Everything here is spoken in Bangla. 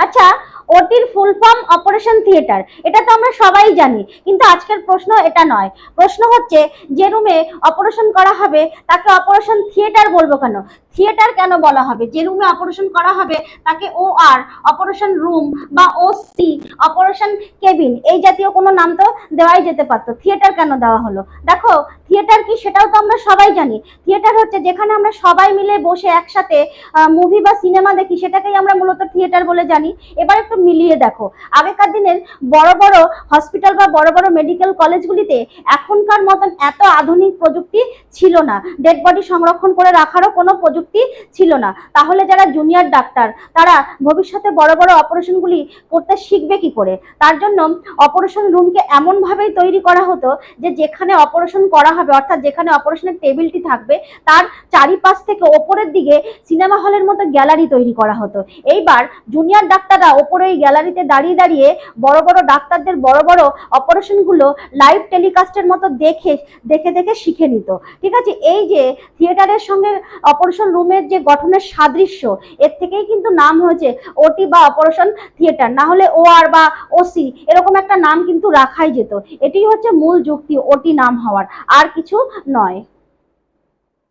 আচ্ছা, ওটির ফুল ফর্ম অপারেশন থিয়েটার, এটা তো আমরা সবাই জানি, কিন্তু আজকের প্রশ্ন এটা নয়। প্রশ্ন হচ্ছে যে রুমে অপারেশন করা হবে তাকে অপারেশন থিয়েটার বলবো কেন? থিয়েটার কেন বলা হবে? যে রুমে অপারেশন করা হবে তাকে OR অপারেশন রুম বা OC অপারেশন কেবিন এই জাতীয় কোনো নাম তো দেওয়াই যেতে পারতো, থিয়েটার কেন দেওয়া হলো? দেখো, থিয়েটার কি সেটাও তো আমরা সবাই জানি। থিয়েটার হচ্ছে যেখানে আমরা সবাই মিলে বসে একসাথে মুভি বা সিনেমা দেখি, সেটাকেই আমরা মূলত থিয়েটার বলে জানি। এবার একটু মিলিয়ে দেখো, আগেকার দিনের বড় বড় হসপিটাল বা বড় বড় মেডিকেল কলেজগুলিতে এখনকার মতন এত আধুনিক প্রযুক্তি ছিল না, ডেড বডি সংরক্ষণ করে রাখারও কোনো প্রযুক্তি ছিল না। তাহলে যারা জুনিয়র ডাক্তার তারা ভবিষ্যতে বড় বড় অপারেশনগুলি করতে শিখবে কি করে? তার জন্য অপারেশন রুমকে এমন ভাবেই তৈরি করা হতো যে যেখানে অপারেশন করা হবে, অর্থাৎ যেখানে অপারেশনের টেবিলটি থাকবে তার চারিপাশ থেকে ওপরের দিকে সিনেমা হলের মতো গ্যালারি তৈরি করা হতো। এইবার জুনিয়র ডাক্তাররা ওপরে ওই গ্যালারিতে দাঁড়িয়ে দাঁড়িয়ে বড় বড় ডাক্তারদের বড় বড় অপারেশনগুলো লাইভ টেলিকাস্টের মতো দেখে দেখে দেখে শিখে নিত। ঠিক আছে, এই যে থিয়েটারের সঙ্গে অপারেশন রুমের যে গঠনের সাদৃশ্য, এর থেকেই কিন্তু নাম হয়েছে ওটি বা অপারেশন থিয়েটার, না হলে OR বা OC এরকম একটা নাম কিন্তু রাখাই যেত। এটি হচ্ছে মূল যুক্তি ওটি নাম হওয়ার, আর কিছু নয়।